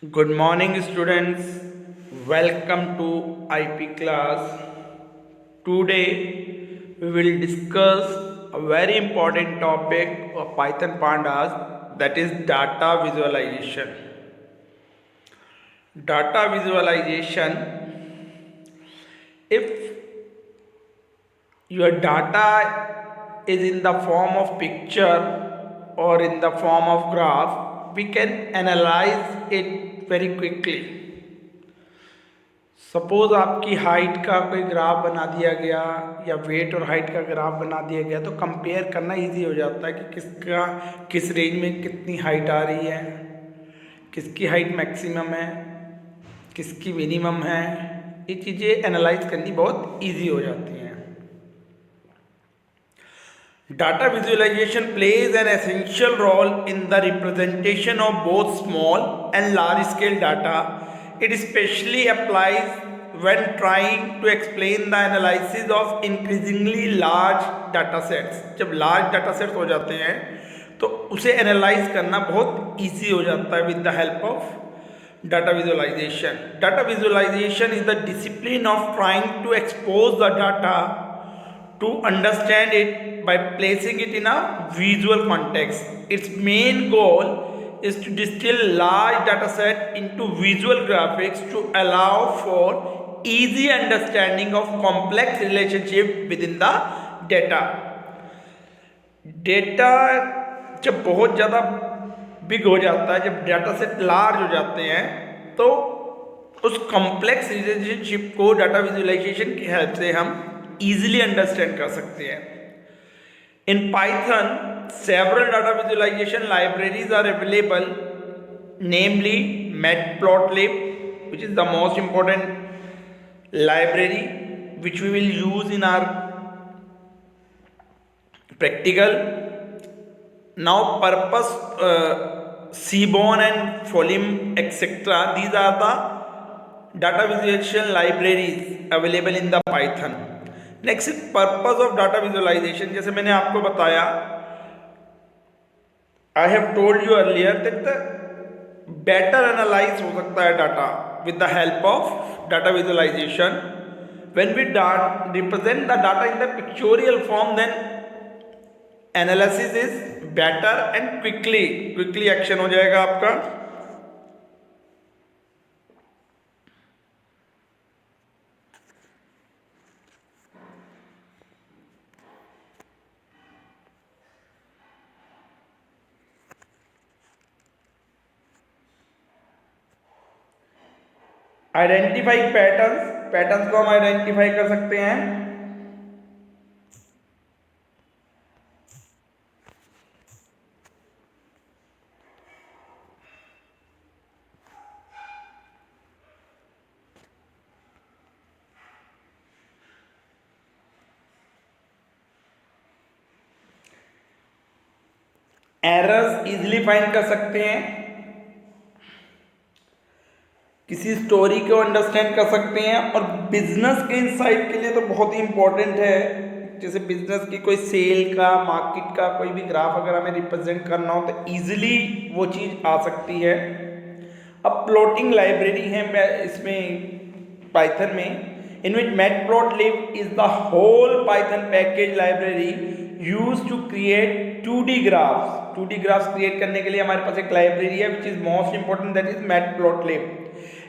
Good morning, students. Welcome to IP class. Today, we will discuss a very important topic of Python Pandas, that is data visualization. Data visualization, if your data is in the form of picture or in the form of graph, we can analyze it very quickly. Suppose आपकी height का कोई graph बना दिया गया या wait और height का graph बना दिया गया, तो कंपेयर करना इजी हो जाता है कि किसका किस रेंज में कितनी हाइट आ रही है, किसकी हाइट मैक्सिमम है, किसकी मिनिमम है। ये चीज़ें एनालाइज करनी बहुत इजी हो जाती हैं। Data visualization plays an essential role in the representation of both small and large scale data. It especially applies when trying to explain the analysis of increasingly large data sets. जब large data sets हो जाते हैं तो उसे analyse करना बहुत easy हो जाता है with the help of data visualization. Data visualization is the discipline of trying to expose the data to understand it by placing it in a visual context. Its main goal is to distill large data set into visual graphics to allow for easy understanding of complex relationship within the data. Data जब बहुत ज़्यादा big हो जाता है, जब data set large हो जाते हैं, तो उस कॉम्प्लेक्स रिलेशनशिप को डाटा विजुअलाइजेशन की हेल्प से हम easily understand कर सकते हैं. In Python, several data visualization libraries are available, namely Matplotlib, which is the most important library which we will use in our practical. Now, Purpose, Seaborn and Folim, etc. These are the data visualization libraries available in the Python. Next, purpose of data visualisation. जैसे मैंने आपको बताया, I have told you earlier that the better analyse हो सकता है data with the help of data visualisation. When we represent the data in the pictorial form, then analysis is better and quickly action हो जाएगा आपका. Identify patterns को हम identify कर सकते हैं. एरर्स इजीली फाइंड कर सकते हैं. किसी स्टोरी को अंडरस्टैंड कर सकते हैं. और बिजनेस के इनसाइट के लिए तो बहुत ही इंपॉर्टेंट है. जैसे बिजनेस की कोई सेल का, मार्केट का कोई भी ग्राफ अगर हमें रिप्रेजेंट करना हो तो इजीली वो चीज़ आ सकती है. अब प्लॉटिंग लाइब्रेरी है इसमें पाइथन में, in which matplotlib is the whole python package library used to create 2D graphs. 2D graphs create करने के लिए हमारे पास एक लाइब्रेरी है which is most important, that is matplotlib,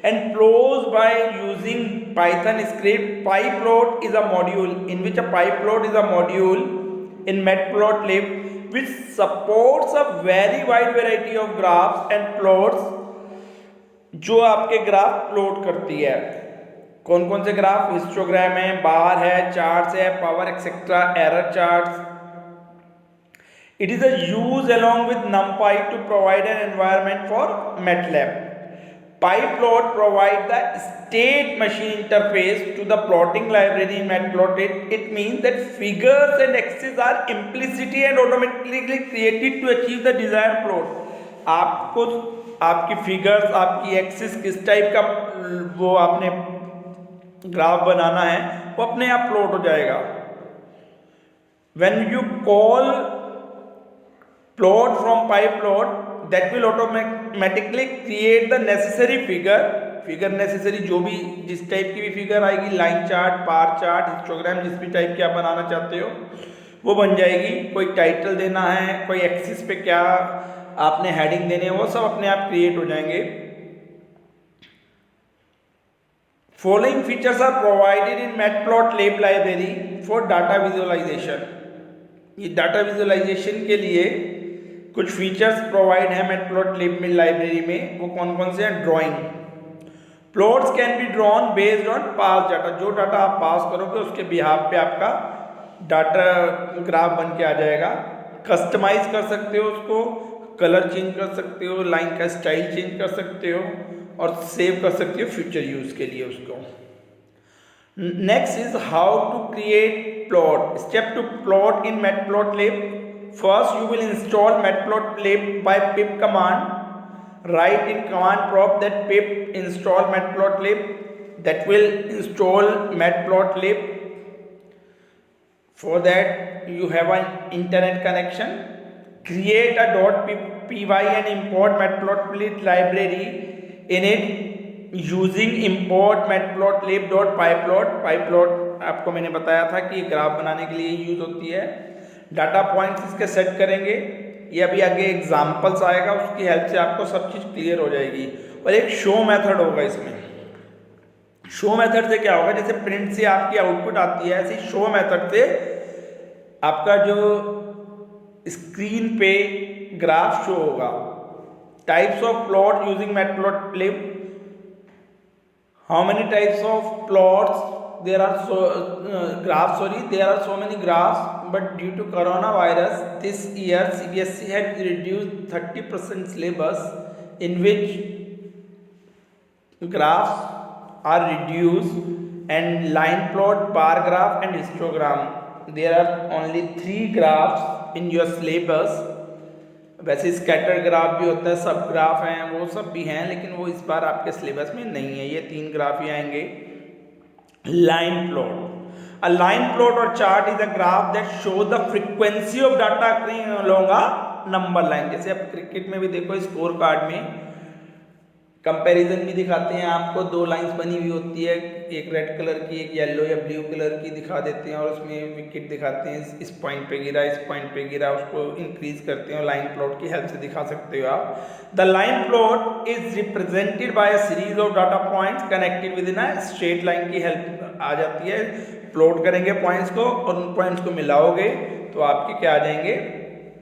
and plots by using python script. pyplot is a module in which a pyplot is a module in matplotlib which supports a very wide variety of graphs and plots, जो आपके graph plot करती है. कौन कौन से graph? Histogram है, बार है, charts है, power etcetera, error charts. It is a use along with numpy to provide an environment for MATLAB. pyplot provide the state machine interface to the plotting library in matplotlib. It means that figures and axes are implicitly and automatically created to achieve the desired plot. आपको आपकी figures, आपकी axis किस type का वो आपने graph बनाना है, वो अपने आप प्लॉट हो जाएगा. When you call plot from pyplot, that will automatically create the necessary figure necessary जो भी जिस टाइप की भी फिगर आएगी, line chart, bar chart, histogram, जिस भी टाइप की आप बनाना चाहते हो वो बन जाएगी। कोई टाइटल देना है, कोई एक्सिस पे क्या आपने हेडिंग देने हैं, वो सब अपने आप क्रिएट हो जाएंगे। Following features are provided in Matplotlib library for data visualisation. ये डाटा विजुअलाइजेशन के लिए कुछ फीचर्स प्रोवाइड है मैटप्लॉटलिब में लाइब्रेरी में। वो कौन कौन से हैं? Drawing, plots can be drawn based on pass data. जो डाटा आप पास करोगे उसके बिहाफ पे आपका डाटा ग्राफ बन के आ जाएगा। कस्टमाइज कर सकते हो उसको, कलर चेंज कर सकते हो, लाइन का स्टाइल चेंज कर सकते हो और सेव कर सकते हो फ्यूचर यूज के लिए उसको। Next is how to create plot. Step to plot in Matplotlib. First you will install Matplotlib by pip command. Write in command prompt that pip install matplotlib. That will install matplotlib. For that you have an internet connection. Create a .py and import matplotlib library in it using import matplotlib.pyplot. pyplot आपको मैंने बताया था कि graph बनाने के लिए use होती है। डाटा पॉइंट्स इसके सेट करेंगे। ये अभी आगे एग्जाम्पल्स आएगा, उसकी हेल्प से आपको सब चीज़ क्लियर हो जाएगी। और एक शो मेथड होगा इसमें। शो मेथड से क्या होगा, जैसे प्रिंट से आपकी आउटपुट आती है, ऐसे शो मेथड से आपका जो स्क्रीन पे ग्राफ शो होगा। Types of plot using matplotlib. How many types of plots there are there are so many graphs, but due to coronavirus this year CBSE had reduced 30% syllabus in which graphs are reduced, and line plot, bar graph and histogram. There are only 3 graphs in your syllabus. वैसे scatter graph भी होता है, सब graph हैं, वो सब भी हैं, लेकिन वो इस बार आपके सिलेबस में नहीं है। ये 3 ग्राफ ही आएंगे। Line plot. A line plot or chart is a graph that shows the frequency of data occurring along a number line. जैसे आप क्रिकेट में भी देखो स्कोर कार्ड में कंपैरिजन भी दिखाते हैं आपको। 2 लाइंस बनी हुई होती है, एक रेड कलर की, एक येलो या ब्लू कलर की दिखा देते हैं और उसमें विकेट दिखाते हैं, इस पॉइंट पे गिरा, इस पॉइंट पे गिरा, उसको इंक्रीज करते हैं और लाइन प्लॉट की हेल्प से दिखा सकते हो आप। The line plot is represented by a series of data points connected with in a straight line की हेल्प आ जाती है। प्लॉट करेंगे पॉइंट्स को और उन पॉइंट्स को मिलाओगे तो आपके क्या आ जाएंगे?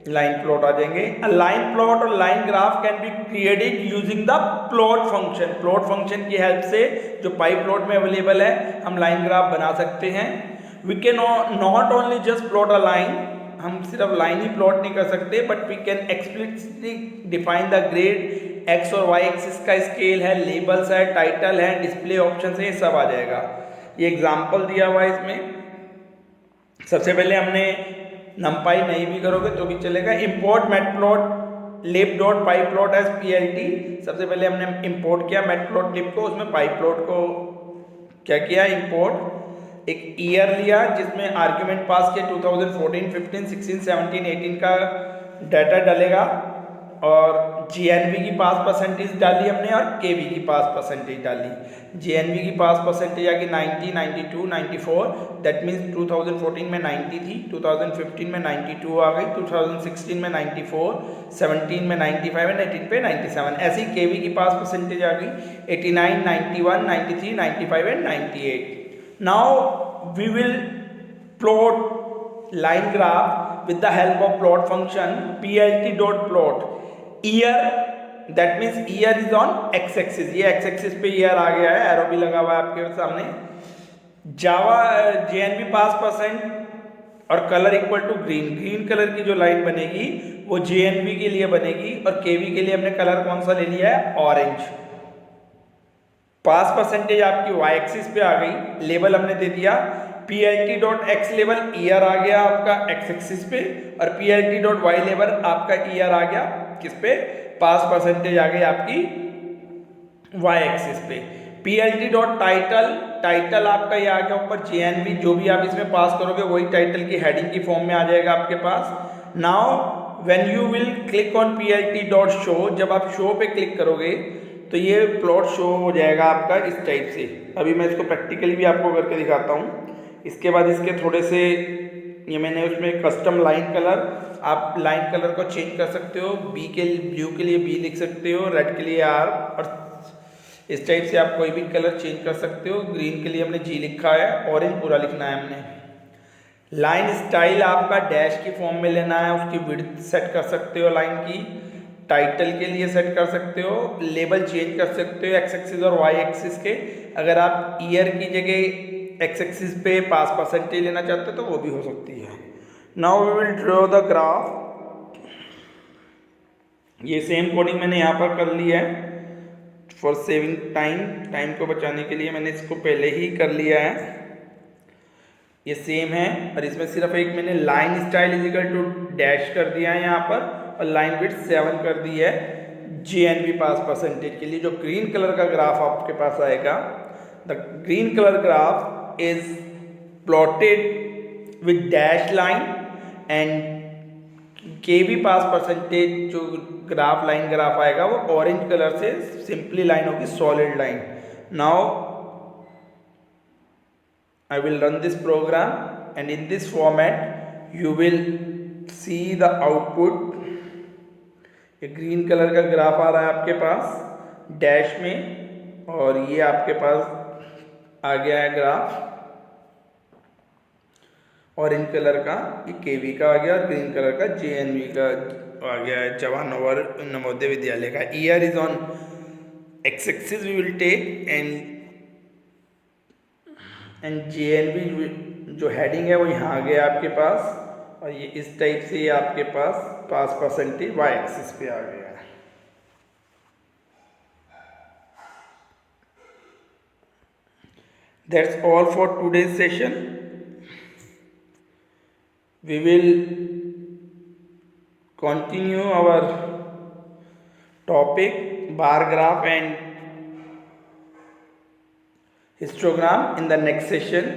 लाइन प्लॉट आ जाएंगे। अ लाइन प्लॉट और line graph can be created using the plot function. Plot function की हेल्प से जो पाई प्लॉट में अवेलेबल है हम लाइन ग्राफ बना सकते हैं। We can not only just plot a line, हम सिर्फ लाइन ही प्लॉट नहीं कर सकते, but we can explicitly define the grid, X और वाई एक्सिस का स्केल है, लेबल्स है, टाइटल है, डिस्प्ले ऑप्शन है, ये सब आ जाएगा। ये एग्जाम्पल दिया हुआ है इसमें। सबसे पहले हमने नंपाई नहीं भी करोगे तो भी चलेगा। Import Matplotlib dot pyplot as PLT। सबसे पहले हमने इंपोर्ट किया मैटप्लॉटलिब को, उसमें पाईप्लॉट को क्या किया? इंपोर्ट। एक ईयर लिया जिसमें आर्ग्यूमेंट पास किया 2014, 15, 16, 17, 18 का डाटा डालेगा और GNV की पास परसेंटेज डाली हमने और KV की पास परसेंटेज डाली। GNV की पास परसेंटेज आ गई 90, 92, 94। दैट मीन्स 2014 में 90 थी, 2015 में 92 आ गई, 2016 में 94, 17 में 95 एंड 18 पे 97। ऐसे ही KV की पास परसेंटेज आ गई 89, 91, 93, 95 and 98। Now we will plot line graph with the help of plot function PLT.plot। Year, that means year is on x axis. ये एक्स एक्सिस पे ईयर आ गया है, एरो भी लगा हुआ है आपके सामने। जावा GNV पास परसेंट और colour equal to green. Green colour की जो लाइन बनेगी वो GNV के लिए बनेगी और KV के लिए हमने कलर कौन सा ले लिया है? ऑरेंज। पास परसेंटेज आपकी वाई एक्सिस पे आ गई, लेबल हमने दे दिया PLT.x लेवल, ईयर आ गया आपका एक्स एक्सिस पे, और PLT.y लेवल आपका ईयर आ गया किस पे? पास परसेंटेज आ गई आपकी वाई एक्सिस पे। PLT.title, टाइटल आपका ये आ गया ऊपर GNV, जो भी आप इसमें पास करोगे वही टाइटल की हेडिंग की फॉर्म में आ जाएगा आपके पास। Now when you will click on plt.show, जब आप शो पे क्लिक करोगे तो ये प्लॉट शो हो जाएगा आपका इस टाइप से। अभी मैं इसको प्रैक्टिकली भी आपको करके दिखाता हूँ। इसके बाद इसके थोड़े से ये मैंने उसमें कस्टम लाइन कलर, आप लाइन कलर को चेंज कर सकते हो। बी के ब्लू के लिए बी लिख सकते हो, रेड के लिए आर, और इस टाइप से आप कोई भी कलर चेंज कर सकते हो। ग्रीन के लिए हमने जी लिखा है, ऑरेंज पूरा लिखना है हमने। लाइन स्टाइल आपका डैश की फॉर्म में लेना है, उसकी विड्थ सेट कर सकते हो लाइन की। टाइटल के लिए सेट कर सकते हो, लेबल चेंज कर सकते हो एक्स एक्सिस और वाई एक्सिस के। अगर आप ईयर की जगह एक्स एक्सिस पे पास परसेंटेज लेना चाहते हो तो वो भी हो सकती है। Now we will draw the graph. ये सेम कोडिंग मैंने यहाँ पर कर लिया है फॉर सेविंग टाइम को बचाने के लिए मैंने इसको पहले ही कर लिया है। ये सेम है, और इसमें सिर्फ एक मैंने line style equal to dash कर दिया है यहाँ पर, और लाइन विड्थ 7 कर दी है GNV पास परसेंटेज के लिए। जो ग्रीन कलर का ग्राफ आपके पास आएगा, the green colour graph is plotted with dash line and KB pass percentage. जो ग्राफ लाइन ग्राफ आएगा वो ऑरेंज कलर से सिंपली लाइन होगी, solid line. Now I will run this program, and in this format you will see the output। ये green colour का graph आ रहा है आपके पास डैश में, और ये आपके पास आ गया है ग्राफ ऑरेंज कलर का, ये KB का आ गया, और ग्रीन कलर का JNV का आ गया है, जवाहर नवोदय विद्यालय का। Year is on x axis we will take, and JNV जो हेडिंग है वो यहाँ आ गया आपके पास, और ये इस टाइप से ये आपके पास परसेंटेज वाई एक्सिस पे आ गया है। That's all for today's session. We will continue our topic bar graph and histogram in the next session.